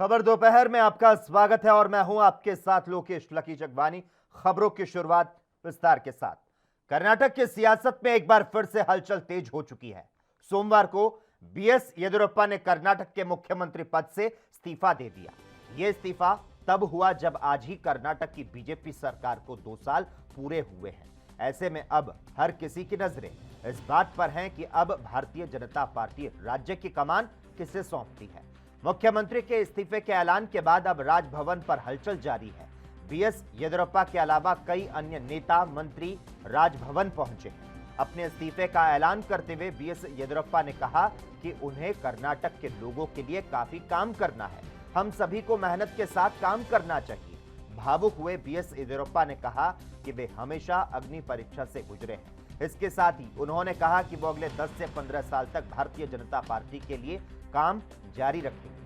खबर दोपहर में आपका स्वागत है और मैं हूं आपके साथ लोकेश लकी जगवानी। खबरों की शुरुआत विस्तार के साथ। कर्नाटक की सियासत में एक बार फिर से हलचल तेज हो चुकी है। सोमवार को बीएस येदियुरप्पा ने कर्नाटक के मुख्यमंत्री पद से इस्तीफा दे दिया। यह इस्तीफा तब हुआ जब आज ही कर्नाटक की बीजेपी सरकार को 2 साल पूरे हुए हैं। ऐसे में अब हर किसी की नजरें इस बात पर हैं कि अब भारतीय जनता पार्टी राज्य की कमान किसे सौंपती है। मुख्यमंत्री के इस्तीफे के ऐलान के बाद अब राजभवन पर हलचल जारी है। बीएस येदियुरप्पा के अलावा कई अन्य नेता मंत्री राजभवन पहुंचे हैं। अपने इस्तीफे का ऐलान करते हुए बीएस येदियुरप्पा ने कहा कि उन्हें कर्नाटक के लोगों के लिए काफी काम करना है। हम सभी को मेहनत के साथ काम करना चाहिए। भावुक हुए बीएस येदियुरप्पा ने कहा कि वे हमेशा अग्नि परीक्षा से गुजरे हैं। इसके साथ ही उन्होंने कहा कि वो अगले 10 से 15 साल तक भारतीय जनता पार्टी के लिए काम जारी रखेंगे।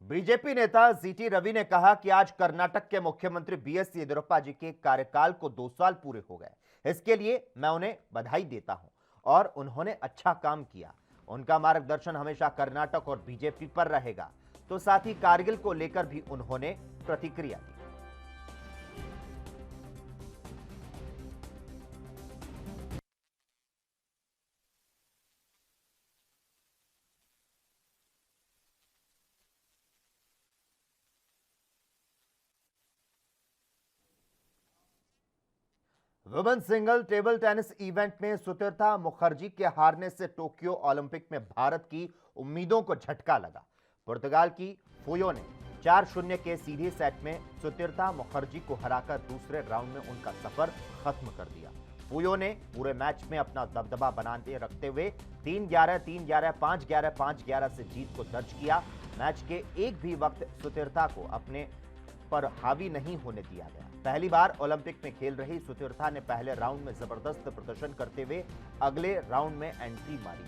बीजेपी नेता सीटी रवि ने कहा कि आज कर्नाटक के मुख्यमंत्री बीएस येदियुरप्पा जी के कार्यकाल को 2 साल पूरे हो गए। इसके लिए मैं उन्हें बधाई देता हूं और उन्होंने अच्छा काम किया। उनका मार्गदर्शन हमेशा कर्नाटक और बीजेपी पर रहेगा। तो साथ ही कारगिल को लेकर भी उन्होंने प्रतिक्रिया दी। Women single table tennis event में सुतीर्था मुखर्जी के हारने से टोक्यो ओलंपिक में भारत की उम्मीदों को झटका लगा। पुर्तगाल की फुयो ने 4-0 के सीधे सेट में सुतीर्था मुखर्जी को हराकर दूसरे राउंड में उनका सफर खत्म कर दिया। फुयो ने पूरे मैच में अपना दबदबा बनाते रखते हुए 3-11, 3-11, 5-11, 5-11 से जीत को दर्ज किया। मैच के एक भी वक्त सुतीर्था को अपने पर हावी नहीं होने दिया गया। पहली बार ओलंपिक में खेल रही सुतीर्था ने पहले राउंड में जबरदस्त प्रदर्शन करते हुए अगले राउंड में एंट्री मारी।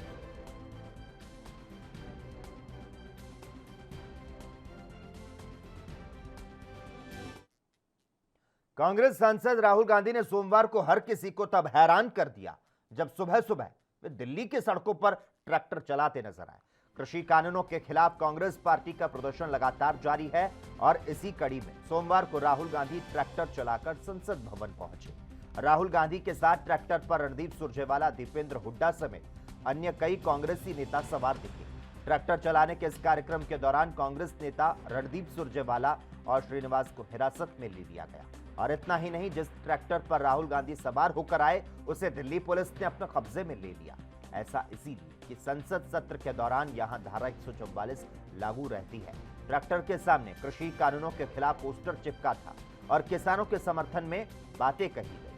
कांग्रेस सांसद राहुल गांधी ने सोमवार को हर किसी को तब हैरान कर दिया जब सुबह सुबह वे दिल्ली की सड़कों पर ट्रैक्टर चलाते नजर आए। कृषि कानूनों के खिलाफ कांग्रेस पार्टी का प्रदर्शन लगातार जारी है और इसी कड़ी में सोमवार को राहुल गांधी ट्रैक्टर चलाकर संसद भवन पहुंचे। राहुल गांधी के साथ ट्रैक्टर पर रणदीप सुरजेवाला, दीपेंद्र हुड्डा समेत अन्य कई कांग्रेसी नेता सवार दिखे। ट्रैक्टर चलाने के इस कार्यक्रम के दौरान कांग्रेस नेता रणदीप सुरजेवाला और श्रीनिवास को हिरासत में ले लिया गया। और इतना ही नहीं, जिस ट्रैक्टर पर राहुल गांधी सवार होकर आए उसे दिल्ली पुलिस ने अपने कब्जे में ले लिया। ऐसा इसीलिए कि संसद सत्र के दौरान यहां धारा 144 लागू रहती है। ट्रैक्टर के सामने कृषि कानूनों के खिलाफ पोस्टर चिपका था और किसानों के समर्थन में बातें कही गई।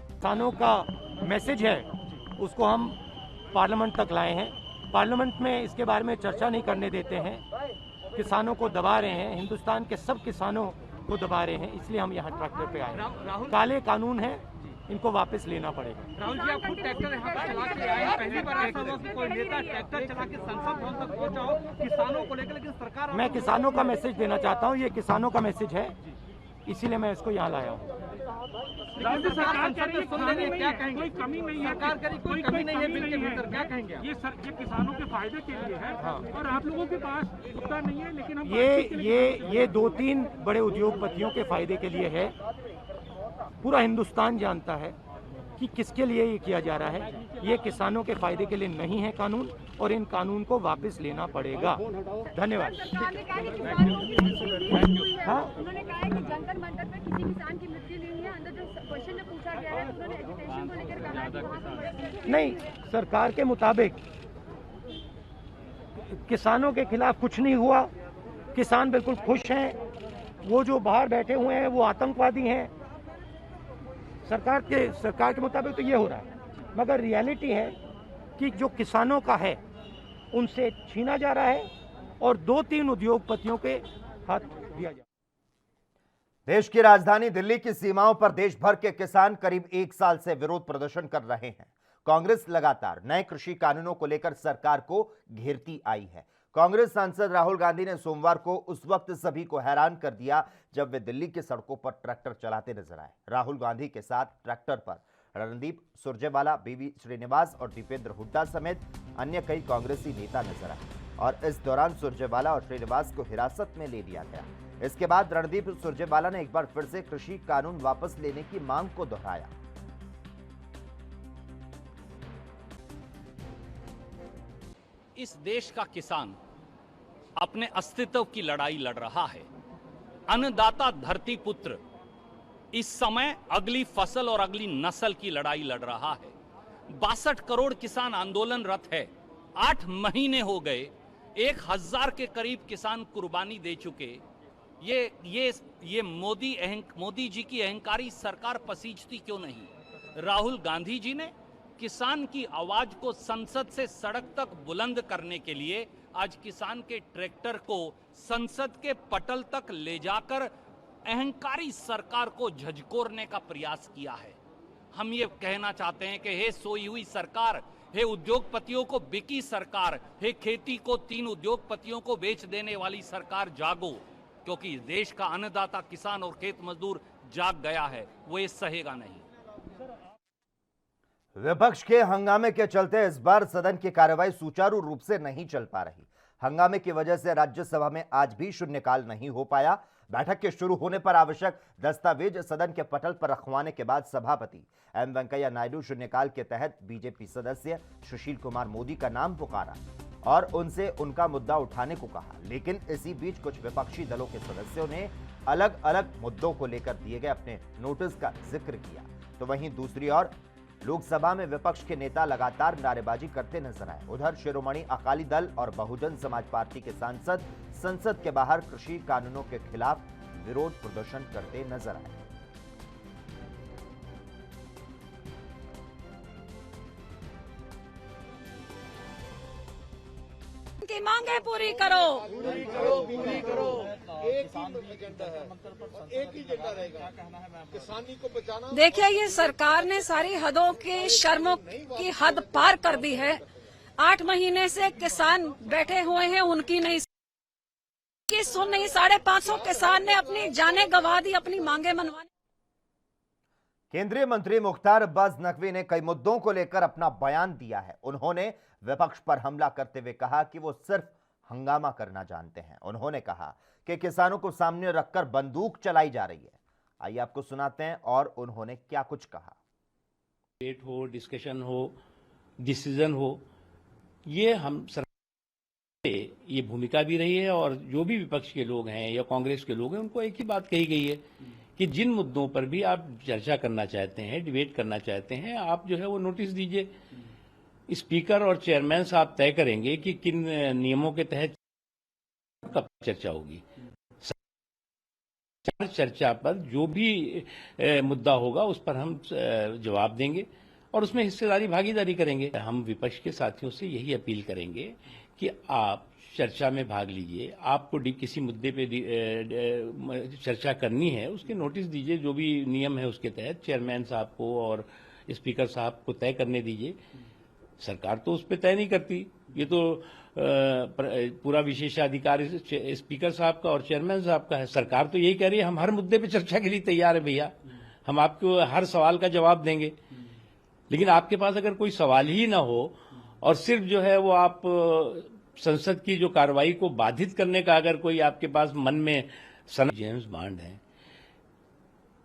किसानों का मैसेज है उसको हम पार्लियामेंट तक लाए हैं। पार्लियामेंट में इसके बारे में चर्चा नहीं करने देते हैं। किसानों को दबा रहे हैं, हिंदुस्तान के सब किसानों को दबा रहे हैं, इसलिए हम यहाँ ट्रैक्टर पे आए। काले कानून है, इनको वापस लेना पड़ेगा। राहुल जी, आप खुद ट्रैक्टर यहाँ पर चला के आए हैं। पहली बार ऐसा हुआ कि कोई नेता ट्रैक्टर चला के संसद भवन तक पहुंचा हो किसानों को लेकर, लेकिन सरकार मैं किसानों का मैसेज देना चाहता हूँ। ये किसानों का मैसेज है, इसीलिए मैं इसको यहाँ लाया हूँ। राहुल जी, सरकार कह रही है सुन रही है, क्या कहेंगे? कोई कमी नहीं है, सरकार कह रही कोई कमी नहीं है बिल के भीतर, क्या कहेंगे? ये किसानों के फायदे के लिए है। हाँ। और आप लोगों के पास उत्तर नहीं है, लेकिन हम ये 2-3 बड़े उद्योगपतियों के फायदे के लिए है। पूरा हिंदुस्तान जानता है कि किसके लिए ये किया जा रहा है। ये किसानों के फायदे के लिए नहीं है कानून, और इन कानून को वापस लेना पड़ेगा। धन्यवाद। हाँ? उन्होंने कहा है कि जंतर मंतर पे किसी किसान की मृत्यु नहीं है। अंदर जो क्वेश्चन में पूछा गया है तो उन्होंने एजुकेशन को लेकर कहा है कि वहाँ पे नहीं, सरकार के मुताबिक किसानों के खिलाफ कुछ नहीं हुआ। किसान बिल्कुल खुश हैं। वो जो बाहर बैठे हुए हैं वो आतंकवादी हैं। सरकार के मुताबिक तो ये हो रहा है, मगर रियलिटी है कि जो किसानों का है उनसे छीना जा रहा है और 2-3 उद्योगपतियों के हाथ दिया जा रहा है। देश की राजधानी दिल्ली की सीमाओं पर देश भर के किसान करीब 1 साल से विरोध प्रदर्शन कर रहे हैं। कांग्रेस लगातार नए कृषि कानूनों को लेकर सरकार को घेरती आई है। कांग्रेस सांसद राहुल गांधी ने सोमवार को उस वक्त सभी को हैरान कर दिया जब वे दिल्ली की सड़कों पर ट्रैक्टर चलाते नजर आए। राहुल गांधी के साथ ट्रैक्टर पर रणदीप सुरजेवाला, बीवी श्रीनिवास और दीपेंद्र हुड्डा समेत अन्य कई कांग्रेसी नेता नजर आए और इस दौरान सुरजेवाला और श्रीनिवास को हिरासत में ले लिया गया। इसके बाद रणदीप सुरजेवाला ने एक बार फिर से कृषि कानून वापस लेने की मांग को दोहराया। इस देश का किसान अपने अस्तित्व की लड़ाई लड़ रहा है। अन्नदाता धरती पुत्र इस समय अगली फसल और अगली नस्ल की लड़ाई लड़ रहा है। 62 करोड़ किसान आंदोलनरत है। 8 महीने हो गए, 1000 के करीब किसान कुर्बानी दे चुके। ये मोदी जी की अहंकारी सरकार पसीजती क्यों नहीं? राहुल गांधी जी ने किसान की आवाज को संसद से सड़क तक बुलंद करने के लिए आज किसान के ट्रैक्टर को संसद के पटल तक ले जाकर अहंकारी सरकार को झकझोरने का प्रयास किया है। हम ये कहना चाहते हैं कि हे सोई हुई सरकार, हे उद्योगपतियों को बिकी सरकार, हे खेती को 3 उद्योगपतियों को बेच देने वाली सरकार, जागो, क्योंकि देश का अन्नदाता किसान और खेत मजदूर जाग गया है। वो ये सहेगा नहीं। विपक्ष के हंगामे के चलते इस बार सदन की कार्यवाही सुचारू रूप से नहीं चल पा रही। हंगामे की वजह से राज्यसभा में आज भी शून्यकाल नहीं हो पाया। बैठक के शुरू होने पर आवश्यक दस्तावेज सदन के पटल पर रखवाने के बाद सभापति एम वेंकैया नायडू शून्यकाल के तहत बीजेपी सदस्य सुशील कुमार मोदी का नाम पुकारा और उनसे उनका मुद्दा उठाने को कहा। लेकिन इसी बीच कुछ विपक्षी दलों के सदस्यों ने अलग अलग मुद्दों को लेकर दिए गए अपने नोटिस का जिक्र किया, तो वहीं दूसरी ओर लोकसभा में विपक्ष के नेता लगातार नारेबाजी करते नजर आए। उधर शिरोमणि अकाली दल और बहुजन समाज पार्टी के सांसद संसद के बाहर कृषि कानूनों के खिलाफ विरोध प्रदर्शन करते नजर आए। की मांगे पूरी करो। एक ही एजेंडा रहेगा, किसानी को बचाना। देखिए, ये सरकार ने सारी हदों की शर्मों की हद पार कर दी है। 8 महीने से किसान बैठे हुए हैं, उनकी नहीं की सुन नहीं। 550 किसान ने अपनी जानें गंवा दी अपनी मांगे मनवाने। केंद्रीय मंत्री मुख्तार अब्बास नकवी ने कई मुद्दों को लेकर अपना बयान दिया है। उन्होंने विपक्ष पर हमला करते हुए कहा कि वो सिर्फ हंगामा करना जानते हैं। उन्होंने कहा कि किसानों को सामने रखकर बंदूक चलाई जा रही है। आइए आपको सुनाते हैं और उन्होंने क्या कुछ कहा। डिबेट हो, डिस्कशन हो, डिसीजन हो, ये हम सरकार ये भूमिका भी रही है और जो भी विपक्ष के लोग हैं या कांग्रेस के लोग हैं उनको एक ही बात कही गई है कि जिन मुद्दों पर भी आप चर्चा करना चाहते हैं, डिबेट करना चाहते हैं, आप जो है वो नोटिस दीजिए। स्पीकर और चेयरमैन साहब तय करेंगे कि किन नियमों के तहत कब चर्चा होगी। चर्चा पर जो भी मुद्दा होगा उस पर हम जवाब देंगे और उसमें हिस्सेदारी भागीदारी करेंगे। हम विपक्ष के साथियों से यही अपील करेंगे कि आप चर्चा में भाग लीजिए। आपको किसी मुद्दे पे चर्चा करनी है उसके नोटिस दीजिए, जो भी नियम है उसके तहत चेयरमैन साहब को और स्पीकर साहब को तय करने दीजिए। सरकार तो उस पर तय नहीं करती, ये तो पूरा विशेषाधिकार स्पीकर साहब का और चेयरमैन साहब का है। सरकार तो यही कह रही है हम हर मुद्दे पे चर्चा के लिए तैयार है भैया, हम आपको हर सवाल का जवाब देंगे। लेकिन आपके पास अगर कोई सवाल ही ना हो और सिर्फ जो है वो आप संसद की जो कार्रवाई को बाधित करने का अगर कोई आपके पास मन में जेम्स बॉन्ड है,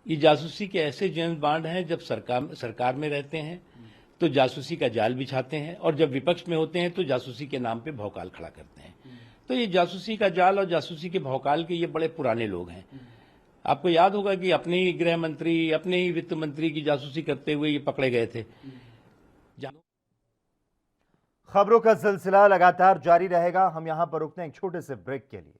ये जासूसी के ऐसे जेम्स बॉन्ड हैं जब सरकार में रहते हैं तो जासूसी का जाल बिछाते हैं और जब विपक्ष में होते हैं तो जासूसी के नाम पे भौकाल खड़ा करते हैं। तो ये जासूसी का जाल और जासूसी के भौकाल के ये बड़े पुराने लोग हैं। आपको याद होगा कि अपने ही गृह मंत्री, अपने ही वित्त मंत्री की जासूसी करते हुए ये पकड़े गए थे। खबरों का सिलसिला लगातार जारी रहेगा। हम यहां पर रुकते हैं एक छोटे से ब्रेक के लिए।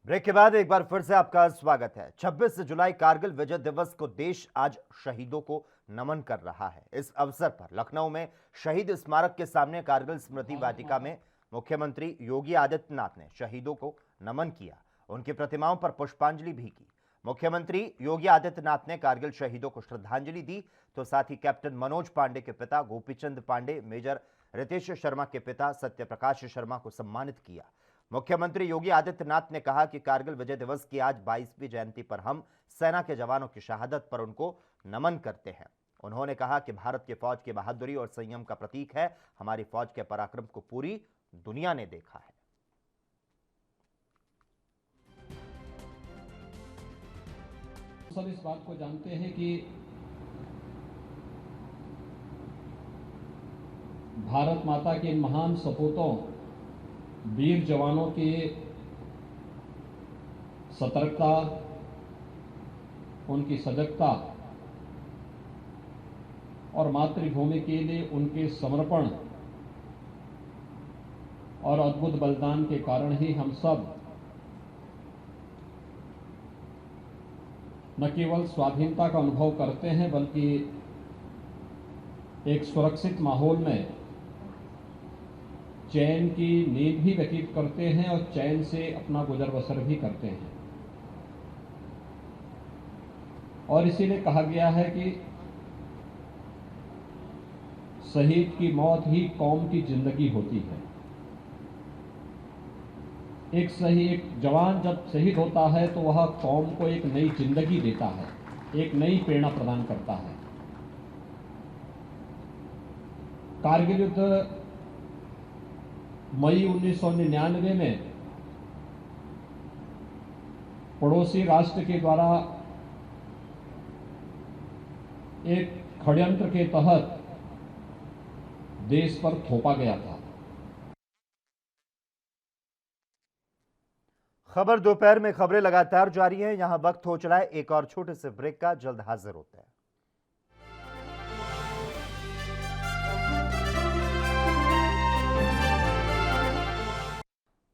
ब्रेक के बाद एक बार फिर से आपका स्वागत है। 26 जुलाई कारगिल विजय दिवस को देश आज शहीदों को नमन कर रहा है। इस अवसर पर लखनऊ में शहीद स्मारक के सामने कारगिल स्मृति वाटिका में मुख्यमंत्री योगी आदित्यनाथ ने शहीदों को नमन किया, उनकी प्रतिमाओं पर पुष्पांजलि भी की। मुख्यमंत्री योगी आदित्यनाथ ने कारगिल शहीदों को श्रद्धांजलि दी, तो साथ ही कैप्टन मनोज पांडे के पिता गोपीचंद पांडे, मेजर रितेश शर्मा के पिता सत्यप्रकाश शर्मा को सम्मानित किया। मुख्यमंत्री योगी आदित्यनाथ ने कहा कि कारगिल विजय दिवस की आज 22वीं जयंती पर हम सेना के जवानों की शहादत पर उनको नमन करते हैं। उन्होंने कहा कि भारत की फौज की बहादुरी और संयम का प्रतीक है। हमारी फौज के पराक्रम को पूरी दुनिया ने देखा है। सब इस बात को जानते हैं कि भारत माता के इन महान सपूतों, वीर जवानों की सतर्कता, उनकी सजगता और मातृभूमि के लिए उनके समर्पण और अद्भुत बलिदान के कारण ही हम सब न केवल स्वाधीनता का अनुभव करते हैं, बल्कि एक सुरक्षित माहौल में चैन की नींद भी व्यतीत करते हैं और चैन से अपना गुजर बसर भी करते हैं। और इसीलिए कहा गया है कि शहीद की मौत ही कौम की जिंदगी होती है। एक जवान जब शहीद होता है तो वह कौम को एक नई जिंदगी देता है, एक नई प्रेरणा प्रदान करता है। कारगिल युद्ध मई 1999 में पड़ोसी राष्ट्र के द्वारा एक षड्यंत्र के तहत देश पर थोपा गया था। खबर दोपहर में खबरें लगातार जारी हैं। यहां वक्त हो चला है एक और छोटे से ब्रेक का। जल्द हाजिर होते हैं।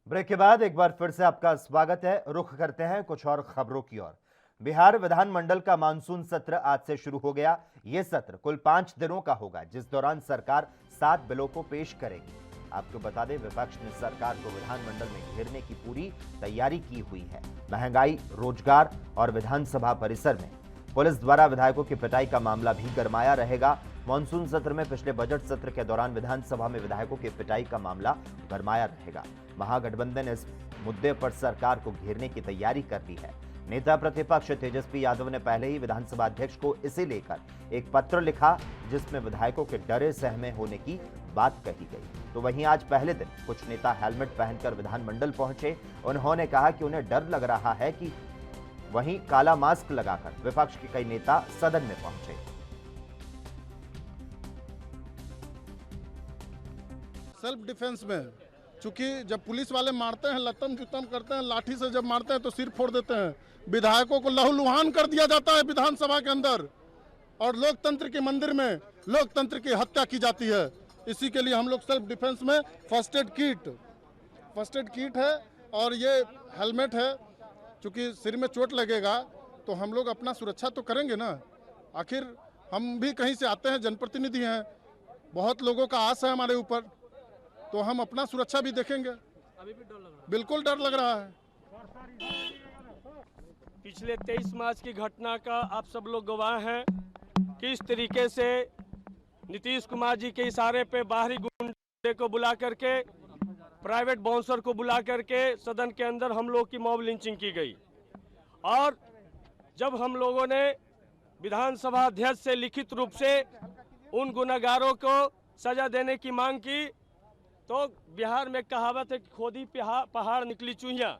ब्रेक के बाद एक बार फिर से आपका स्वागत है। रुख करते हैं कुछ और खबरों की ओर। बिहार विधानमंडल का मानसून सत्र आज से शुरू हो गया। यह सत्र कुल 5 दिनों का होगा, जिस दौरान सरकार 7 बिलों को पेश करेगी। आपको बता दें, विपक्ष ने सरकार को विधानमंडल में घेरने की पूरी तैयारी की हुई है। महंगाई, रोजगार और विधानसभा परिसर में पुलिस द्वारा विधायकों की पिटाई का मामला भी गरमाया रहेगा। मानसून सत्र में पिछले बजट सत्र के दौरान विधानसभा में विधायकों की पिटाई का मामला गरमाया रहेगा। महागठबंधन ने इस मुद्दे पर सरकार को घेरने की तैयारी कर ली है। नेता प्रतिपक्ष तेजस्वी यादव ने पहले ही विधानसभा अध्यक्ष को इसे लेकर एक पत्र लिखा, जिसमें विधायकों के डरे सहमे होने की बात कही गई। तो वहीं आज पहले दिन कुछ नेता हेलमेट पहनकर विधानमंडल पहुंचे। उन्होंने कहा कि उन्हें डर लग रहा है कि वहीं काला मास्क लगाकर विपक्ष के कई नेता सदन में पहुंचे। सेल्फ डिफेंस में, चूंकि जब पुलिस वाले मारते हैं, लत्तम चुत्तम करते हैं, लाठी से जब मारते हैं तो सिर फोड़ देते हैं। विधायकों को लहूलुहान कर दिया जाता है विधानसभा के अंदर, और लोकतंत्र के मंदिर में लोकतंत्र की हत्या की जाती है। इसी के लिए हम लोग सेल्फ डिफेंस में फर्स्ट एड किट है और ये हेलमेट है। चूंकि सिर में चोट लगेगा तो हम लोग अपना सुरक्षा तो करेंगे ना। आखिर हम भी कहीं से आते हैं, जनप्रतिनिधि हैं, बहुत लोगों का आस है हमारे ऊपर, तो हम अपना सुरक्षा भी देखेंगे। अभी भी डर लग रहा है? बिल्कुल डर लग रहा है। पिछले 23 मार्च की घटना का आप सब लोग गवाह हैं। किस तरीके से नीतीश कुमार जी के इशारे पे बाहरी गुंडे को बुला करके, प्राइवेट बाउंसर को बुला करके सदन के अंदर हम लोग की मॉब लिंचिंग की गई। और जब हम लोगों ने विधानसभा अध्यक्ष से लिखित रूप से उन गुनहगारों को सजा देने की मांग की, तो बिहार में कहावत है कि खोदी पहाड़ निकली चूहिया।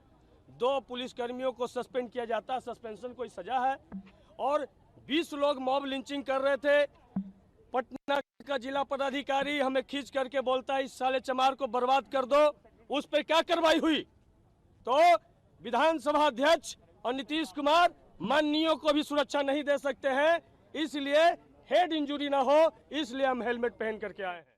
2 पुलिसकर्मियों को सस्पेंड किया जाता है, सस्पेंशन कोई सजा है। और 20 लोग मॉब लिंचिंग कर रहे थे। पटना का जिला पदाधिकारी हमें खींच करके बोलता है इस साले चमार को बर्बाद कर दो। उस पर क्या कार्रवाई हुई? तो विधानसभा अध्यक्ष और नीतीश कुमार माननीयों को भी सुरक्षा नहीं दे सकते हैं, इसलिए हेड इंजरी ना हो, इसलिए हम हेलमेट पहन करके आए हैं।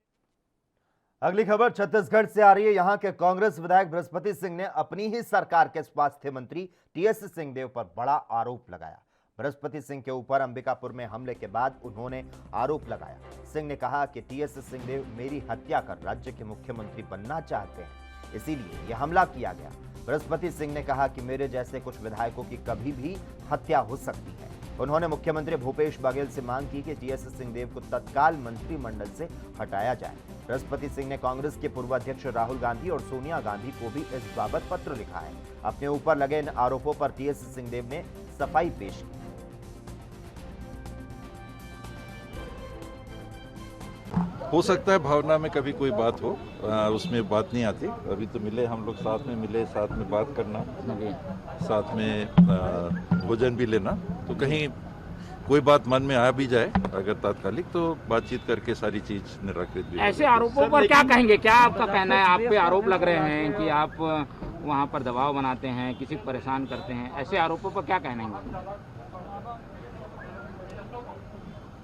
अगली खबर छत्तीसगढ़ से आ रही है। यहां के कांग्रेस विधायक बृहस्पति सिंह ने अपनी ही सरकार के स्वास्थ्य मंत्री टीएस सिंहदेव पर बड़ा आरोप लगाया। बृहस्पति सिंह के ऊपर अंबिकापुर में हमले के बाद उन्होंने आरोप लगाया। सिंह ने कहा कि टीएस सिंहदेव मेरी हत्या कर राज्य के मुख्यमंत्री बनना चाहते हैं। इसीलिए यह हमला किया गया। बृहस्पति सिंह ने कहा कि मेरे जैसे कुछ विधायकों की कभी भी हत्या हो सकती है। उन्होंने मुख्यमंत्री भूपेश बघेल से मांग की कि टीएस सिंहदेव को तत्काल मंत्रिमंडल से हटाया जाए। बृहस्पति सिंह ने कांग्रेस के पूर्व अध्यक्ष राहुल गांधी और सोनिया गांधी को भी इस बाबत पत्र लिखा है। अपने ऊपर लगे इन आरोपों पर टीएस सिंहदेव ने सफाई पेश की। हो सकता है भावना में कभी कोई बात हो, उसमें बात नहीं आती। अभी तो मिले हम लोग, साथ में मिले, साथ में बात करना, साथ में भोजन भी लेना, तो कहीं कोई बात मन में आ भी जाए अगर तात्कालिक, तो बातचीत करके सारी चीज निराकृत भी। ऐसे आरोपों पर क्या कहेंगे? क्या आपका कहना है? आप पे आरोप लग रहे हैं कि आप वहां पर दबाव बनाते हैं, किसी को परेशान करते हैं, ऐसे आरोपों पर क्या कहना है?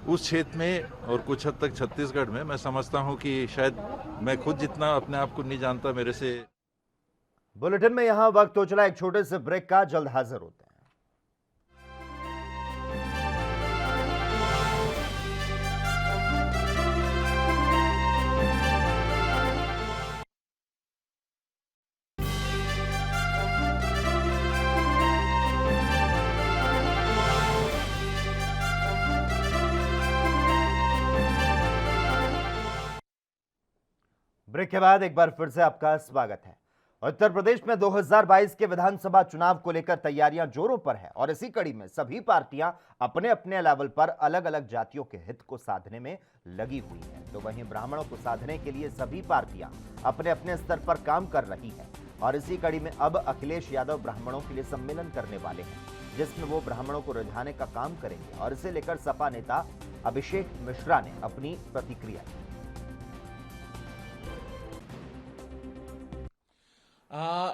उस क्षेत्र में और कुछ हद तक छत्तीसगढ़ में मैं समझता हूं कि शायद मैं खुद जितना अपने आप को नहीं जानता मेरे से। बुलेटिन में यहां वक्त हो चला एक छोटे से ब्रेक का, जल्द हाजिर होते हैं। ब्रेक के बाद एक बार फिर से आपका स्वागत है। उत्तर प्रदेश में 2022 के विधानसभा चुनाव को लेकर तैयारियां जोरों पर है और इसी कड़ी में सभी पार्टियां अपने अपने लेवल पर अलग अलग जातियों के हित को साधने में लगी हुई है। तो वहीं ब्राह्मणों को साधने के लिए सभी पार्टियां अपने अपने स्तर पर काम कर रही है और इसी कड़ी में अब अखिलेश यादव ब्राह्मणों के लिए सम्मेलन करने वाले हैं, जिसमें वो ब्राह्मणों को रिझाने का काम करेंगे और इसे लेकर सपा नेता अभिषेक मिश्रा ने अपनी प्रतिक्रिया दी।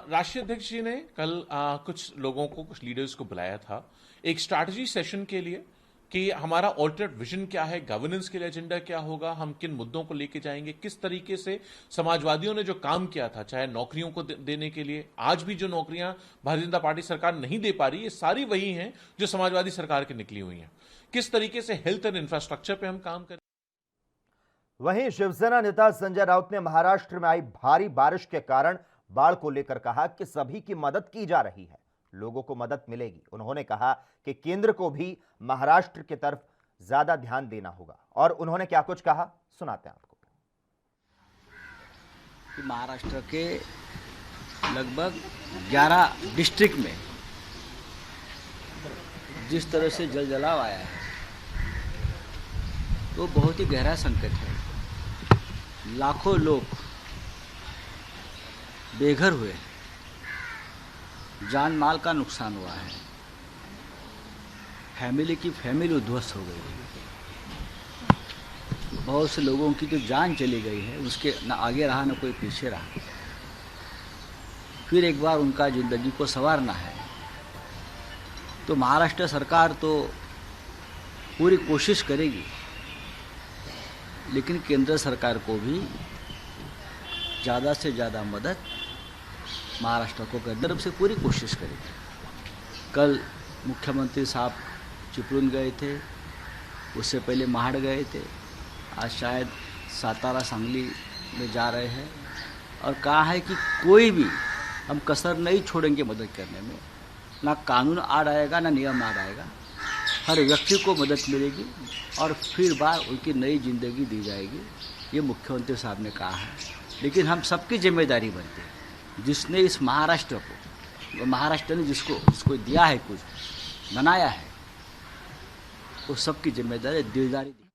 राष्ट्रीय अध्यक्ष जी ने कल कुछ लोगों को, कुछ लीडर्स को बुलाया था एक स्ट्रैटेजी सेशन के लिए कि हमारा ऑल्टरनेट विजन क्या है, गवर्नेंस के लिए एजेंडा क्या होगा, हम किन मुद्दों को लेके जाएंगे, किस तरीके से समाजवादियों ने जो काम किया था, चाहे नौकरियों को देने के लिए, आज भी जो नौकरियां भारतीय जनता पार्टी सरकार नहीं दे पा रही, ये सारी वही हैं जो समाजवादी सरकार की निकली हुई हैं। किस तरीके से हेल्थ एंड इंफ्रास्ट्रक्चर पे हम काम करें। वहीं शिवसेना नेता संजय राउत ने महाराष्ट्र में आई भारी बारिश के कारण बाढ़ को लेकर कहा कि सभी की मदद की जा रही है, लोगों को मदद मिलेगी। उन्होंने कहा कि केंद्र को भी महाराष्ट्र की तरफ ज्यादा ध्यान देना होगा और उन्होंने क्या कुछ कहा, सुनाते हैं आपको। कि महाराष्ट्र के लगभग 11 डिस्ट्रिक्ट में जिस तरह से जलजलाव आया है तो बहुत ही गहरा संकट है। लाखों लोग बेघर हुए, जान माल का नुकसान हुआ है, फैमिली की फैमिली उद्ध्वस्त हो गई है, बहुत से लोगों की तो जान चली गई है, उसके न आगे रहा न कोई पीछे रहा। फिर एक बार उनका जिंदगी को संवारना है तो महाराष्ट्र सरकार तो पूरी कोशिश करेगी, लेकिन केंद्र सरकार को भी ज़्यादा से ज़्यादा मदद महाराष्ट्र को करने तरफ से पूरी कोशिश करेगी। कल मुख्यमंत्री साहब चिपळूण गए थे, उससे पहले महाड गए थे, आज शायद सातारा सांगली में जा रहे हैं और कहा है कि कोई भी हम कसर नहीं छोड़ेंगे मदद करने में। ना कानून आड़ आएगा ना नियम आड़ आएगा, हर व्यक्ति को मदद मिलेगी और फिर बार उनकी नई जिंदगी दी जाएगी, ये मुख्यमंत्री साहब ने कहा है। लेकिन हम सबकी जिम्मेदारी बनती है, जिसने इस महाराष्ट्र को, महाराष्ट्र ने जिसको दिया है, कुछ बनाया है, वो सबकी जिम्मेदारी दिलदारी दी।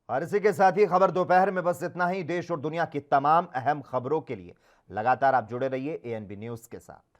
और इसी के साथ ही खबर दोपहर में बस इतना ही। देश और दुनिया की तमाम अहम खबरों के लिए लगातार आप जुड़े रहिए ANB न्यूज के साथ।